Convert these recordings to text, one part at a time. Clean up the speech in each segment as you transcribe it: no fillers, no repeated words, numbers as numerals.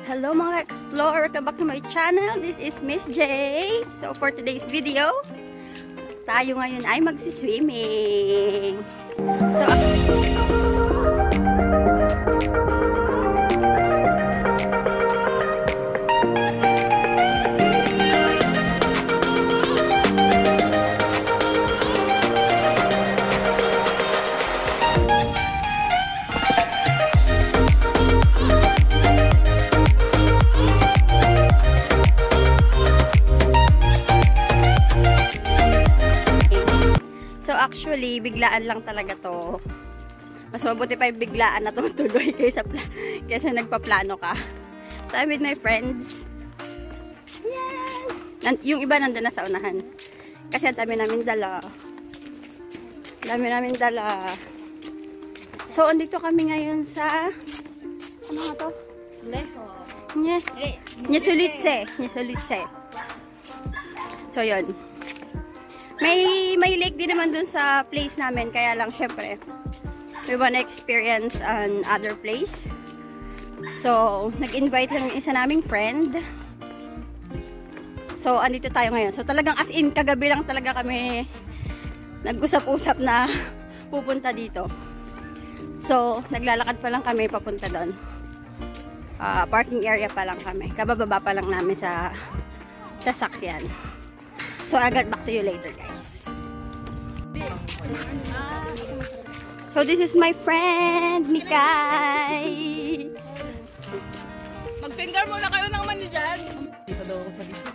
Hello mga explorer, welcome back to my channel. This is Miss J. So for today's video, tayo ngayon ay magsiswimming. So actually, biglaan lang talaga to. Mas mabuti pa yung biglaan na tutuloy kaysa nagpaplano ka. So, I'm with my friends. Yan! Yung iba nandun na sa unahan. Kasi ang dami namin dala. So, andito kami ngayon sa... Ano nga to? Nyesulitse. So, yun. May lake din naman dun sa place namin, kaya lang syempre we wanna experience an other place. So nag-invite lang yung isa naming friend. So andito tayo ngayon. So talagang as in kagabi lang talaga kami nag-usap-usap na pupunta dito. So naglalakad pa lang kami papunta doon. Parking area pa lang kami. Kabababa pa lang namin sa sasakyan. So, I'll get back to you later, guys. So, this is my friend, Mikay. Mag-finger muna kayo ng mani dyan. Dito daw ako sa dito.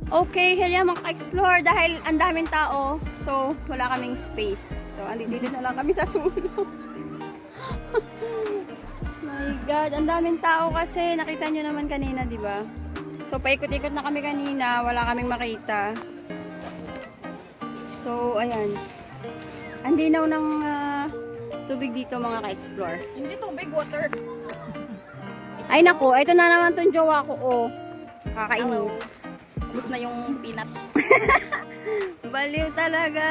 Okay, hello mga ka-explore, dahil ang daming tao, so wala kaming space. So andito na lang kami sa sulok. My God, ang daming tao kasi, nakita nyo naman kanina, di ba? So paikot-ikot na kami kanina, wala kaming makita. So ayan, ang linaw ng tubig dito mga ka-explore. Hindi tubig, water. Ay naku, ito na naman tong jowa ko, oh. Kakainin. Ubus na yung peanuts. Baliw talaga.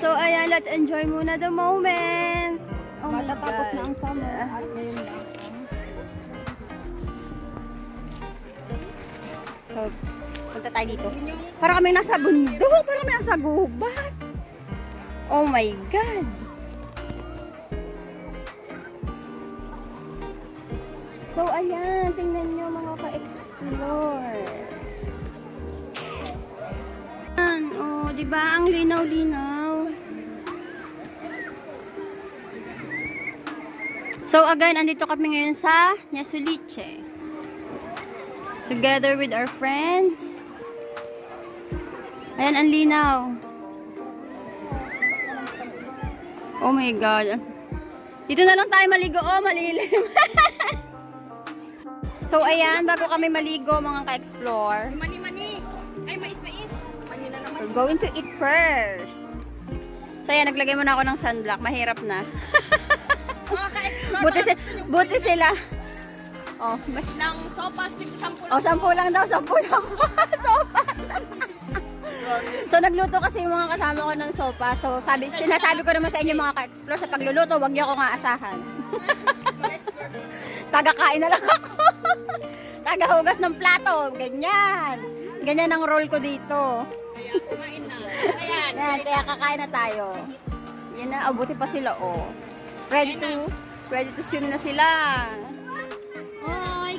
So, ayan, let's enjoy muna the moment. Oh my God. Matatapos na ang summer. At ngayon lang. So, punta tayo dito. Parang kami nasa bundok. Parang kami nasa gubat. Oh my God. So, ayan. Tingnan nyo mga ka-explore. Oh, diba? Ang linaw-linaw. So, again, andito kami ngayon sa Nyesulitse. Together with our friends. Ayan, ang linaw. Oh my God. Dito na lang tayo maligo. Oh, malilim. So, ayan, bago kami maligo, mga ka-explore. Mani-mani. Ay, mais-mais. Mani na naman. We're going to eat first. So, ayan, naglagay muna ako ng sunblock. Mahirap na. Mga ka-explore. Buti sila. Oh, Ng sopas, 10 lang. oh, 10 lang daw. 10 lang. Sopas. So, nagluto kasi yung mga kasama ko ng sopa. So, sinasabi ko naman sa inyo mga ka-explore, sa pagluluto, wag niyo ako nga asahan. Taga-kain na lang ako. Taga-hugas ng plato. Ganyan. Ganyan ang role ko dito. Kaya kumain na. Ayan. Yan, kaya kakain na tayo. Yan na, abuti pa sila, oh. Ready to swim na sila.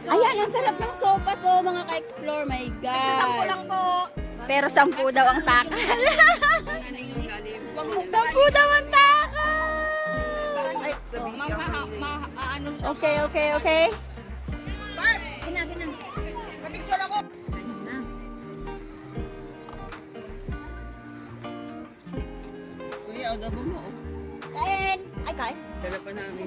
Ayan, ang sarap ng sopas, oh, mga ka-explore. My God. 10 lang po. Pero 10 daw ang takal. 10 daw ang takal. Ano siya? Okay. Barb! Papicture ako! Kuya, adobo mo. Kain! Ay, kain. Dala pa namin.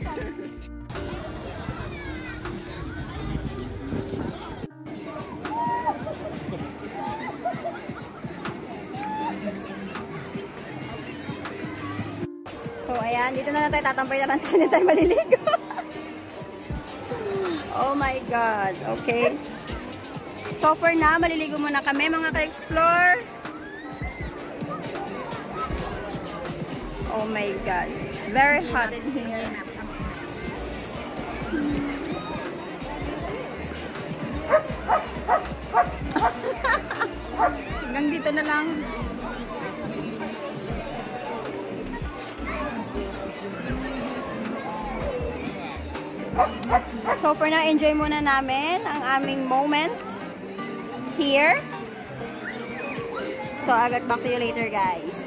So, ayan. Dito na tayo. Tatampay na lang tayo. Hindi tayo maliligo. Oh my God. Okay. So, for now, maliligo muna kami, mga ka-explore. Oh my God. It's very hot in here. Hanggang dito na lang. So for now, enjoy muna namin ang aming moment here. So I'll get back to you later, guys.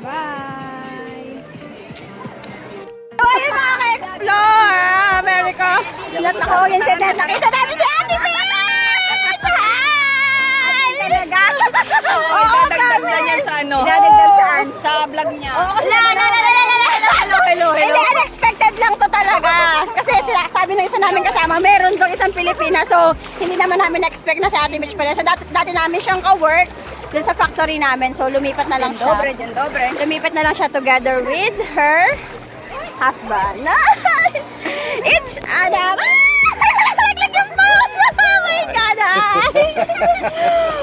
Bye! So ayun mga ka-explore! America! Lahat ako yung set na nakita namin si Ate Mitch! Hi! Talaga? Oo, Dadagdag na niya sa ano? Dadagdag saan? Sa vlog niya. Hello. Hindi, unexpected lang to talaga. Kasi sabi ng isa namin kasama, meron dong isang Pilipina. So, hindi naman namin na-expect na si Ate Mitch pala. So, dati namin siyang ka-work dun sa factory namin. So, lumipat na lang siya. Dobre. Lumipat na lang siya together with her husband. It's Adam! Naglagyan mo! Oh my God!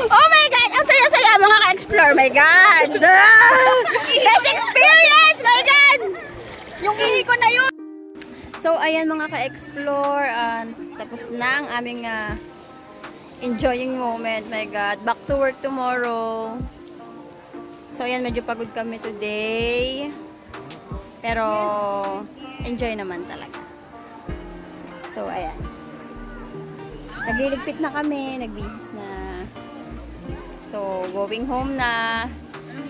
Oh my God! Ang saya-saya mga ka-explore. My God! Best experience! My God! Yung ihi ko na yun! So, ayan mga ka-explore. Tapos na ang aming enjoying moment. My God. Back to work tomorrow. So, ayan. Medyo pagod kami today. Pero, enjoy naman talaga. So, ayan. Nagliligpit na kami. Nagbihis na. So, going home na.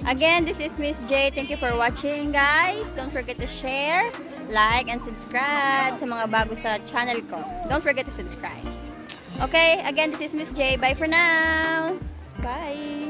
Again, this is Miss J. Thank you for watching, guys. Don't forget to share, like, and subscribe sa mga bago sa channel ko. Don't forget to subscribe. Okay, again, this is Miss J. Bye for now. Bye.